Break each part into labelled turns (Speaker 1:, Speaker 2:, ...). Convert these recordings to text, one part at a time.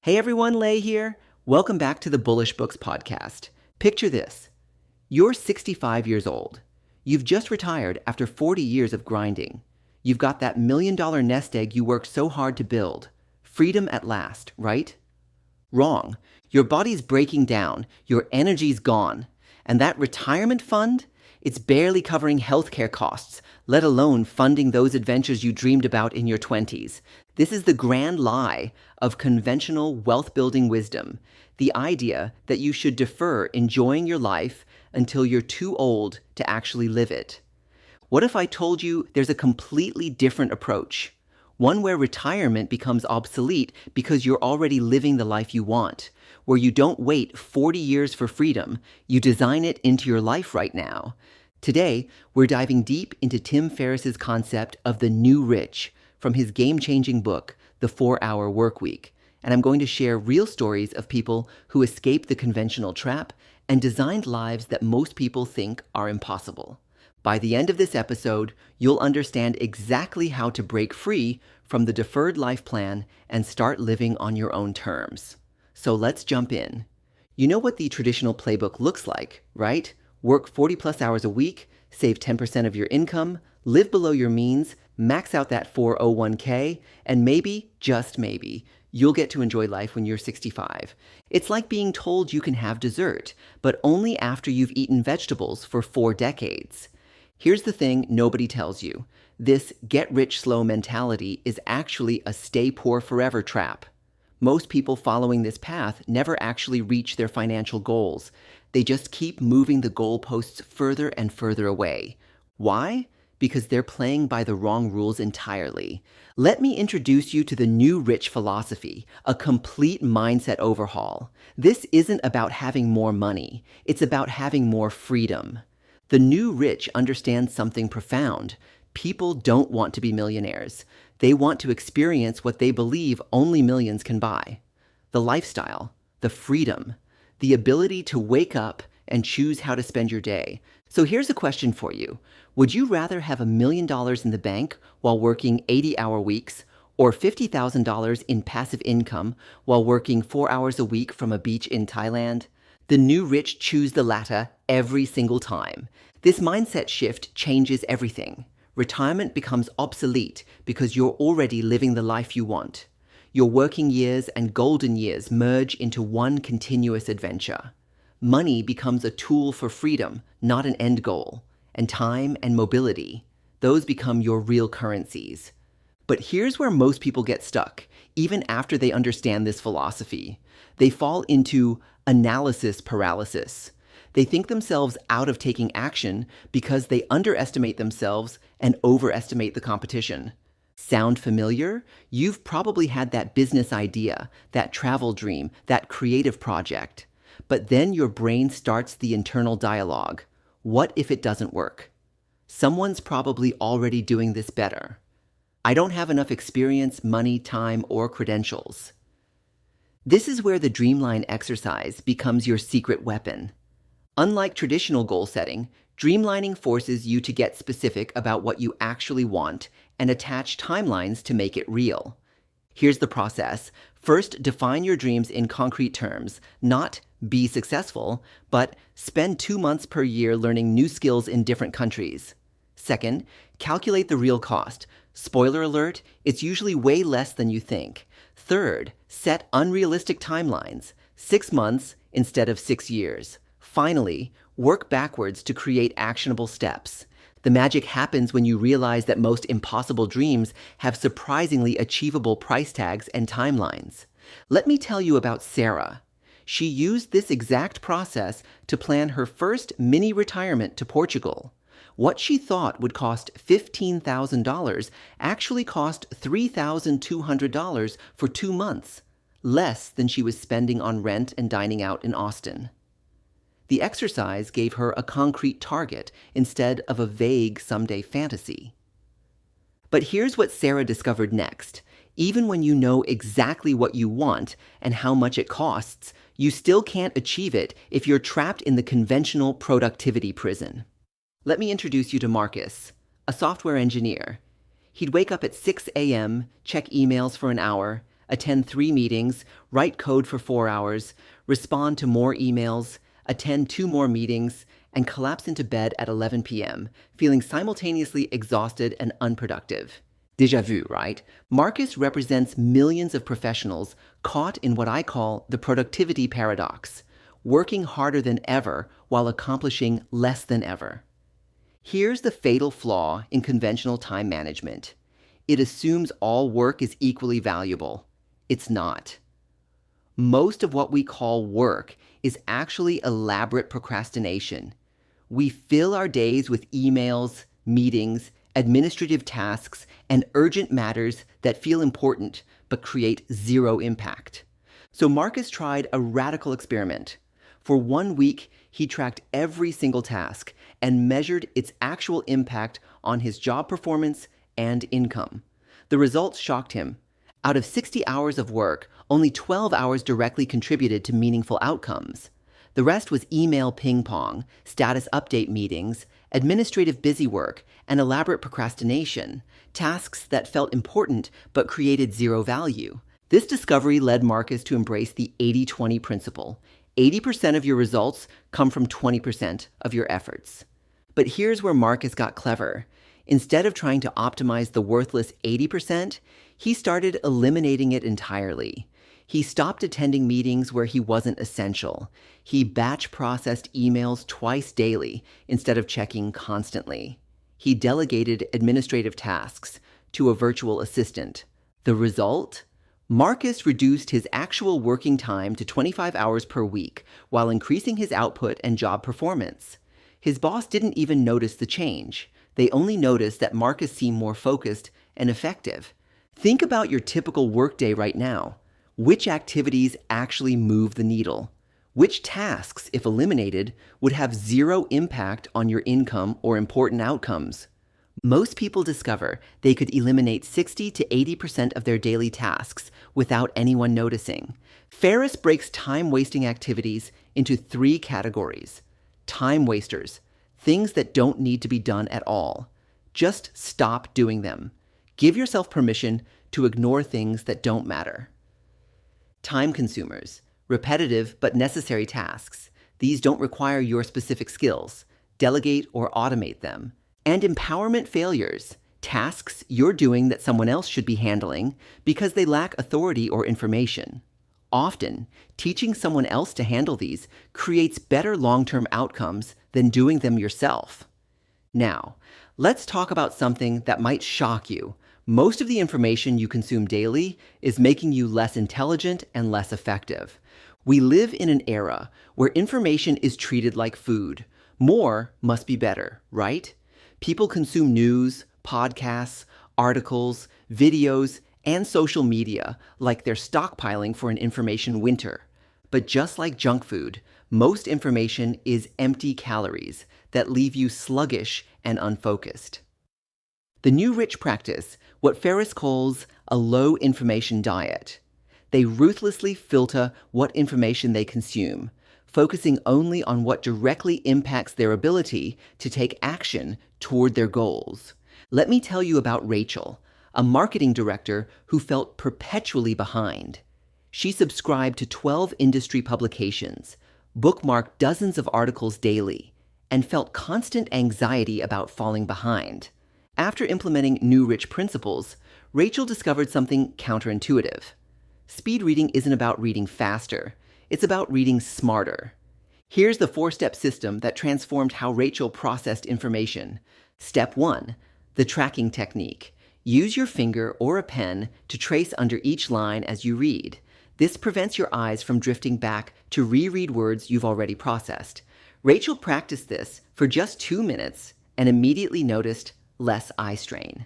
Speaker 1: Hey everyone, Lay here. Welcome back to the Bullish Books podcast. Picture this. You're 65 years old. You've just retired after 40 years of grinding. You've got that $1 million nest egg you worked so hard to build. Freedom at last, right? Wrong. Your body's breaking down. Your energy's gone. And that retirement fund? It's barely covering healthcare costs, let alone funding those adventures you dreamed about in your 20s. This is the grand lie of conventional wealth-building wisdom, the idea that you should defer enjoying your life until you're too old to actually live it. What if I told you there's a completely different approach? One where retirement becomes obsolete because you're already living the life you want, where you don't wait 40 years for freedom, you design it into your life right now. Today, we're diving deep into Tim Ferriss's concept of the new rich from his game-changing book, The 4-Hour Workweek, and I'm going to share real stories of people who escaped the conventional trap and designed lives that most people think are impossible. By the end of this episode, you'll understand exactly how to break free from the deferred life plan and start living on your own terms. So let's jump in. You know what the traditional playbook looks like, right? Work 40 plus hours a week, save 10% of your income, live below your means, max out that 401k, and maybe, just maybe, you'll get to enjoy life when you're 65. It's like being told you can have dessert, but only after you've eaten vegetables for 4 decades. Here's the thing nobody tells you. This get-rich-slow mentality is actually a stay-poor-forever trap. Most people following this path never actually reach their financial goals. They just keep moving the goalposts further and further away. Why? Because they're playing by the wrong rules entirely. Let me introduce you to the new rich philosophy, a complete mindset overhaul. This isn't about having more money. It's about having more freedom. The new rich understands something profound. People don't want to be millionaires. They want to experience what they believe only millions can buy. The lifestyle, the freedom, the ability to wake up and choose how to spend your day. So here's a question for you. Would you rather have $1 million in the bank while working 80-hour weeks, or $50,000 in passive income while working 4 hours a week from a beach in Thailand? The new rich choose the latter every single time. This mindset shift changes everything. Retirement becomes obsolete because you're already living the life you want. Your working years and golden years merge into one continuous adventure. Money becomes a tool for freedom, not an end goal. And time and mobility, those become your real currencies. But here's where most people get stuck, even after they understand this philosophy. They fall into analysis paralysis. They think themselves out of taking action because they underestimate themselves and overestimate the competition. Sound familiar? You've probably had that business idea, that travel dream, that creative project. But then your brain starts the internal dialogue. What if it doesn't work? Someone's probably already doing this better. I don't have enough experience, money, time, or credentials. This is where the Dreamline exercise becomes your secret weapon. Unlike traditional goal setting, dreamlining forces you to get specific about what you actually want and attach timelines to make it real. Here's the process. First, define your dreams in concrete terms, not be successful, but spend 2 months per year learning new skills in different countries. Second, calculate the real cost. Spoiler alert, it's usually way less than you think. Third, set unrealistic timelines, 6 months instead of 6 years. Finally, work backwards to create actionable steps. The magic happens when you realize that most impossible dreams have surprisingly achievable price tags and timelines. Let me tell you about Sarah. She used this exact process to plan her first mini retirement to Portugal. What she thought would cost $15,000 actually cost $3,200 for 2 months, less than she was spending on rent and dining out in Austin. The exercise gave her a concrete target instead of a vague someday fantasy. But here's what Sarah discovered next. Even when you know exactly what you want and how much it costs, you still can't achieve it if you're trapped in the conventional productivity prison. Let me introduce you to Marcus, a software engineer. He'd wake up at 6 a.m., check emails for an hour, attend 3 meetings, write code for 4 hours, respond to more emails, attend 2 more meetings, and collapse into bed at 11 p.m., feeling simultaneously exhausted and unproductive. Déjà vu, right? Marcus represents millions of professionals caught in what I call the productivity paradox, working harder than ever while accomplishing less than ever. Here's the fatal flaw in conventional time management. It assumes all work is equally valuable. It's not. Most of what we call work is actually elaborate procrastination. We fill our days with emails, meetings, administrative tasks, and urgent matters that feel important but create zero impact. So Marcus tried a radical experiment. For 1 week, he tracked every single task and measured its actual impact on his job performance and income. The results shocked him. Out of 60 hours of work, only 12 hours directly contributed to meaningful outcomes. The rest was email ping-pong, status update meetings, administrative busy work, and elaborate procrastination, tasks that felt important but created zero value. This discovery led Marcus to embrace the 80-20 principle. 80% of your results come from 20% of your efforts. But here's where Marcus got clever. Instead of trying to optimize the worthless 80%, he started eliminating it entirely. He stopped attending meetings where he wasn't essential. He batch processed emails twice daily instead of checking constantly. He delegated administrative tasks to a virtual assistant. The result? Marcus reduced his actual working time to 25 hours per week while increasing his output and job performance. His boss didn't even notice the change. They only noticed that Marcus seemed more focused and effective. Think about your typical workday right now. Which activities actually move the needle? Which tasks, if eliminated, would have zero impact on your income or important outcomes? Most people discover they could eliminate 60 to 80% of their daily tasks without anyone noticing. Ferriss breaks time-wasting activities into 3 categories. Time wasters, things that don't need to be done at all. Just stop doing them. Give yourself permission to ignore things that don't matter. Time consumers, repetitive but necessary tasks. These don't require your specific skills. Delegate or automate them. And empowerment failures, tasks you're doing that someone else should be handling because they lack authority or information. Often, teaching someone else to handle these creates better long-term outcomes than doing them yourself. Now, let's talk about something that might shock you. Most of the information you consume daily is making you less intelligent and less effective. We live in an era where information is treated like food. More must be better, right? People consume news, podcasts, articles, videos, and social media like they're stockpiling for an information winter. But just like junk food, most information is empty calories that leave you sluggish and unfocused. The new rich practice what Ferriss calls a low information diet. They ruthlessly filter what information they consume, focusing only on what directly impacts their ability to take action toward their goals. Let me tell you about Rachel, a marketing director who felt perpetually behind. She subscribed to 12 industry publications, bookmarked dozens of articles daily, and felt constant anxiety about falling behind. After implementing new rich principles, Rachel discovered something counterintuitive. Speed reading isn't about reading faster, it's about reading smarter. Here's the 4-step system that transformed how Rachel processed information. Step 1, the tracking technique. Use your finger or a pen to trace under each line as you read. This prevents your eyes from drifting back to reread words you've already processed. Rachel practiced this for just 2 minutes and immediately noticed less eye strain.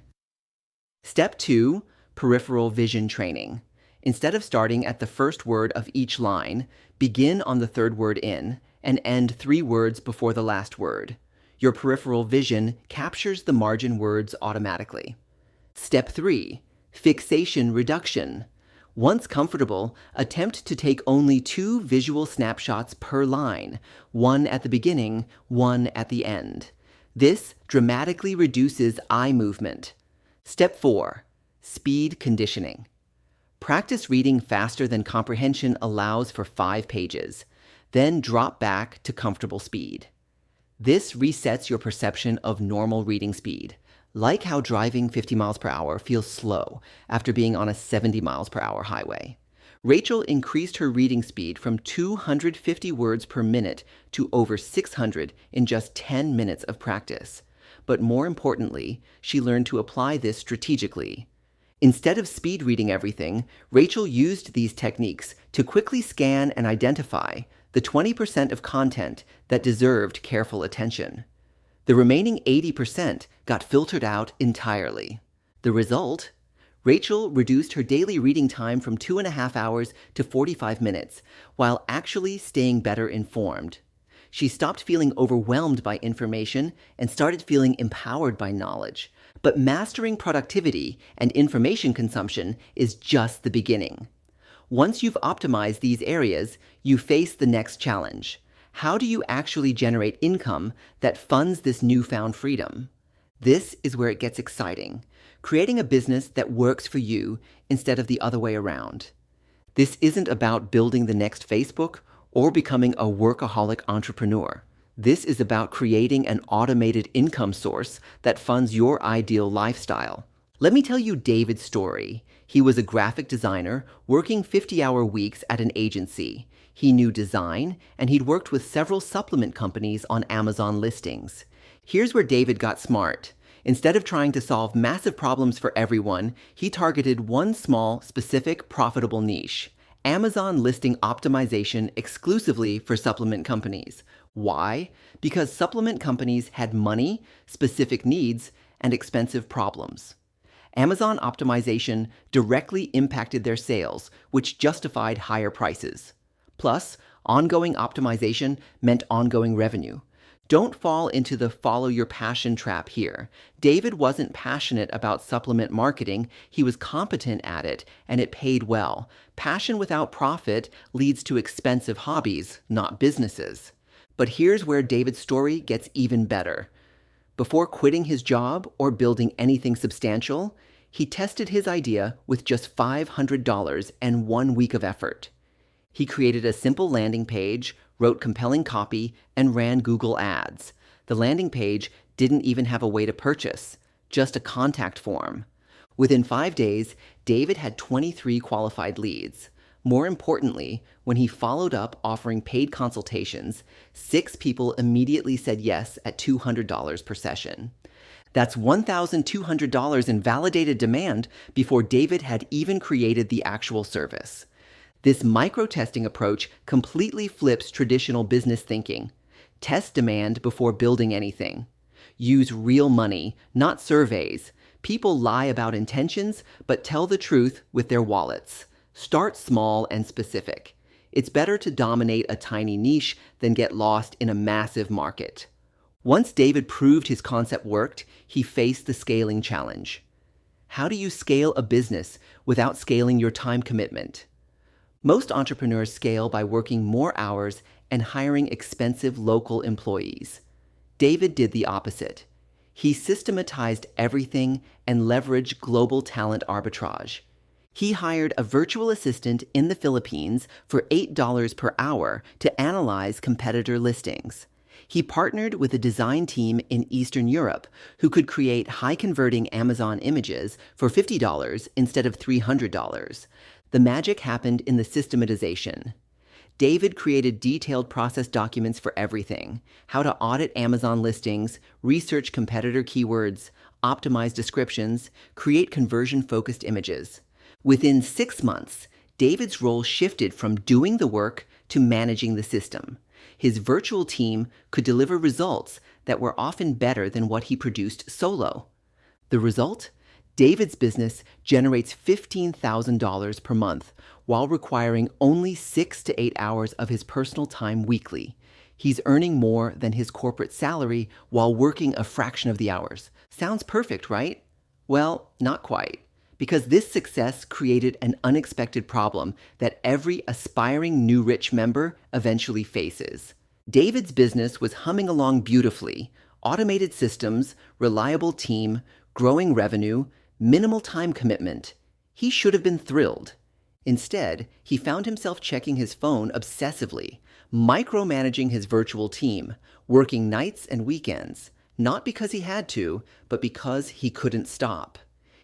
Speaker 1: Step 2, peripheral vision training. Instead of starting at the first word of each line, begin on the third word in and end 3 words before the last word. Your peripheral vision captures the margin words automatically. Step 3, fixation reduction. Once comfortable, attempt to take only 2 visual snapshots per line, 1 at the beginning, 1 at the end. This dramatically reduces eye movement. Step 4, speed conditioning. Practice reading faster than comprehension allows for 5 pages, then drop back to comfortable speed. This resets your perception of normal reading speed, like how driving 50 miles per hour feels slow after being on a 70 miles per hour highway. Rachel increased her reading speed from 250 words per minute to over 600 in just 10 minutes of practice. But more importantly, she learned to apply this strategically. Instead of speed reading everything, Rachel used these techniques to quickly scan and identify the 20% of content that deserved careful attention. The remaining 80% got filtered out entirely. The result? Rachel reduced her daily reading time from 2.5 hours to 45 minutes, while actually staying better informed. She stopped feeling overwhelmed by information and started feeling empowered by knowledge. But mastering productivity and information consumption is just the beginning. Once you've optimized these areas, you face the next challenge. How do you actually generate income that funds this newfound freedom? This is where it gets exciting, creating a business that works for you instead of the other way around. This isn't about building the next Facebook or becoming a workaholic entrepreneur. This is about creating an automated income source that funds your ideal lifestyle. Let me tell you David's story. He was a graphic designer working 50-hour weeks at an agency. He knew design, and he'd worked with several supplement companies on Amazon listings. Here's where David got smart. Instead of trying to solve massive problems for everyone, he targeted one small, specific, profitable niche: Amazon listing optimization exclusively for supplement companies. Why? Because supplement companies had money, specific needs, and expensive problems. Amazon optimization directly impacted their sales, which justified higher prices. Plus, ongoing optimization meant ongoing revenue. Don't fall into the follow your passion trap here. David wasn't passionate about supplement marketing, he was competent at it, and it paid well. Passion without profit leads to expensive hobbies, not businesses. But here's where David's story gets even better. Before quitting his job or building anything substantial, he tested his idea with just $500 and 1 week of effort. He created a simple landing page, wrote compelling copy, and ran Google Ads. The landing page didn't even have a way to purchase, just a contact form. Within 5 days, David had 23 qualified leads. More importantly, when he followed up offering paid consultations, 6 people immediately said yes at $200 per session. That's $1,200 in validated demand before David had even created the actual service. This micro-testing approach completely flips traditional business thinking. Test demand before building anything. Use real money, not surveys. People lie about intentions, but tell the truth with their wallets. Start small and specific. It's better to dominate a tiny niche than get lost in a massive market. Once David proved his concept worked, he faced the scaling challenge. How do you scale a business without scaling your time commitment? Most entrepreneurs scale by working more hours and hiring expensive local employees. David did the opposite. He systematized everything and leveraged global talent arbitrage. He hired a virtual assistant in the Philippines for $8 per hour to analyze competitor listings. He partnered with a design team in Eastern Europe who could create high-converting Amazon images for $50 instead of $300. The magic happened in the systematization. David created detailed process documents for everything: how to audit Amazon listings, research competitor keywords, optimize descriptions, create conversion-focused images. Within 6 months, David's role shifted from doing the work to managing the system. His virtual team could deliver results that were often better than what he produced solo. The result? David's business generates $15,000 per month while requiring only 6 to 8 hours of his personal time weekly. He's earning more than his corporate salary while working a fraction of the hours. Sounds perfect, right? Well, not quite. Because this success created an unexpected problem that every aspiring new rich member eventually faces. David's business was humming along beautifully: automated systems, reliable team, growing revenue, minimal time commitment. He should have been thrilled. Instead, he found himself checking his phone obsessively, micromanaging his virtual team, working nights and weekends, not because he had to, but because he couldn't stop.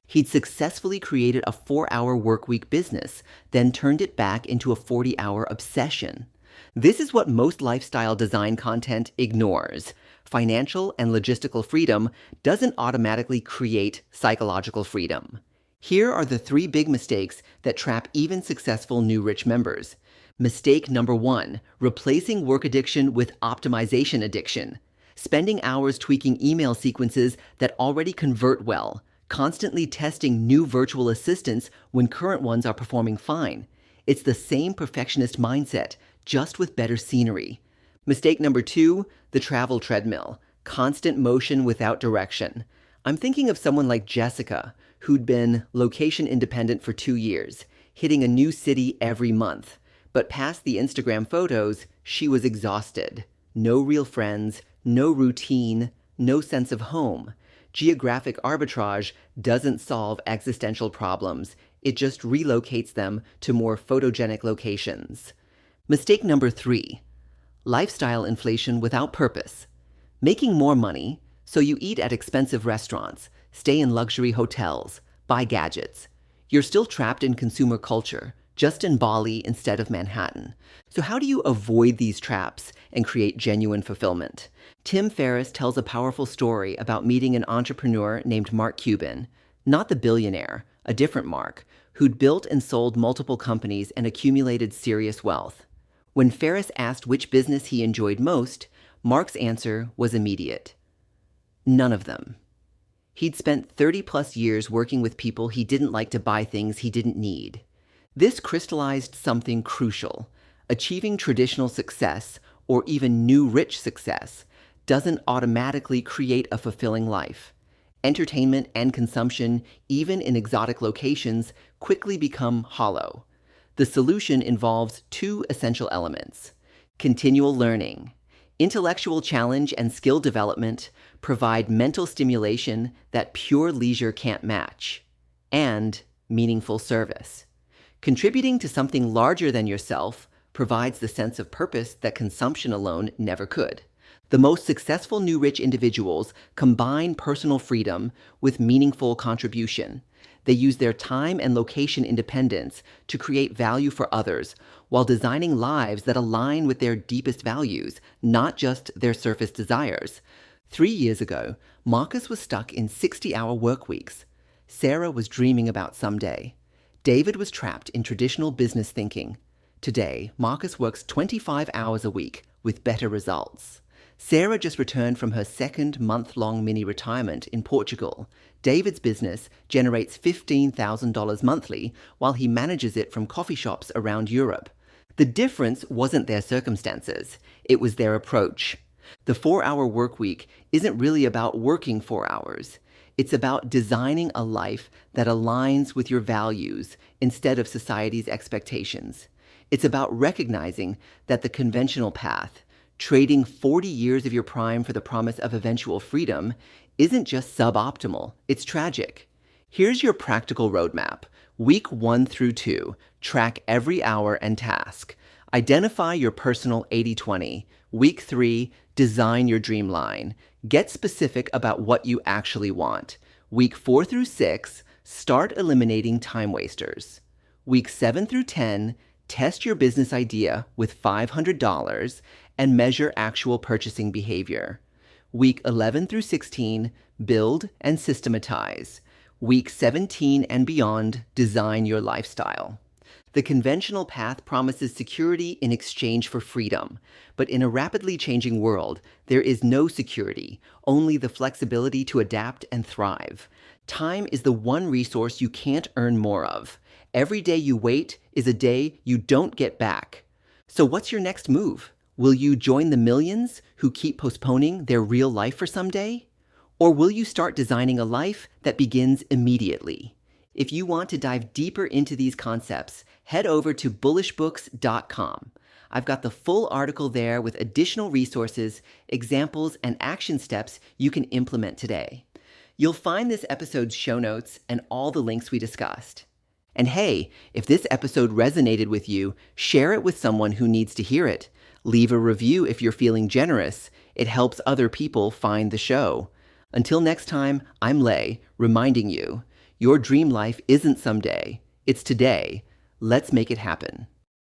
Speaker 1: He'd successfully created a 4-hour workweek business, then turned it back into a 40-hour obsession. This is what most lifestyle design content ignores. Financial and logistical freedom doesn't automatically create psychological freedom. Here are the 3 big mistakes that trap even successful new rich members. Mistake number 1, replacing work addiction with optimization addiction. Spending hours tweaking email sequences that already convert well, constantly testing new virtual assistants when current ones are performing fine. It's the same perfectionist mindset, just with better scenery. Mistake number 2, the travel treadmill, constant motion without direction. I'm thinking of someone like Jessica, who'd been location independent for 2 years, hitting a new city every month. But past the Instagram photos, she was exhausted. No real friends, no routine, no sense of home. Geographic arbitrage doesn't solve existential problems. It just relocates them to more photogenic locations. Mistake number 3, lifestyle inflation without purpose. Making more money, so you eat at expensive restaurants, stay in luxury hotels, buy gadgets. You're still trapped in consumer culture, just in Bali instead of Manhattan. So how do you avoid these traps and create genuine fulfillment? Tim Ferriss tells a powerful story about meeting an entrepreneur named Mark Cuban, not the billionaire, a different Mark, who'd built and sold multiple companies and accumulated serious wealth. When Ferriss asked which business he enjoyed most, Mark's answer was immediate. None of them. He'd spent 30-plus years working with people he didn't like to buy things he didn't need. This crystallized something crucial. Achieving traditional success, or even new rich success, doesn't automatically create a fulfilling life. Entertainment and consumption, even in exotic locations, quickly become hollow. The solution involves 2 essential elements: continual learning. Intellectual challenge and skill development provide mental stimulation that pure leisure can't match. And meaningful service. Contributing to something larger than yourself provides the sense of purpose that consumption alone never could. The most successful new rich individuals combine personal freedom with meaningful contribution. They use their time and location independence to create value for others while designing lives that align with their deepest values, not just their surface desires. 3 years ago, Marcus was stuck in 60-hour work weeks. Sarah was dreaming about someday. David was trapped in traditional business thinking. Today, Marcus works 25 hours a week with better results. Sarah just returned from her second month-long mini-retirement in Portugal. David's business generates $15,000 monthly while he manages it from coffee shops around Europe. The difference wasn't their circumstances, it was their approach. The 4-hour work week isn't really about working 4 hours. It's about designing a life that aligns with your values instead of society's expectations. It's about recognizing that the conventional path, trading 40 years of your prime for the promise of eventual freedom, isn't just suboptimal, it's tragic. Here's your practical roadmap. Week 1 through 2, track every hour and task. Identify your personal 80-20. Week 3, design your dream line. Get specific about what you actually want. Week 4 through 6, start eliminating time wasters. Week 7 through 10, test your business idea with $500 and measure actual purchasing behavior. Week 11 through 16, build and systematize. Week 17 and beyond, design your lifestyle. The conventional path promises security in exchange for freedom, but in a rapidly changing world, there is no security, only the flexibility to adapt and thrive. Time is the one resource you can't earn more of. Every day you wait is a day you don't get back. So what's your next move? Will you join the millions who keep postponing their real life for someday? Or will you start designing a life that begins immediately? If you want to dive deeper into these concepts, head over to bullishbooks.com. I've got the full article there with additional resources, examples, and action steps you can implement today. You'll find this episode's show notes and all the links we discussed. And hey, if this episode resonated with you, share it with someone who needs to hear it. Leave a review if you're feeling generous. It helps other people find the show. Until next time, I'm Lei, reminding you, your dream life isn't someday, it's today. Let's make it happen.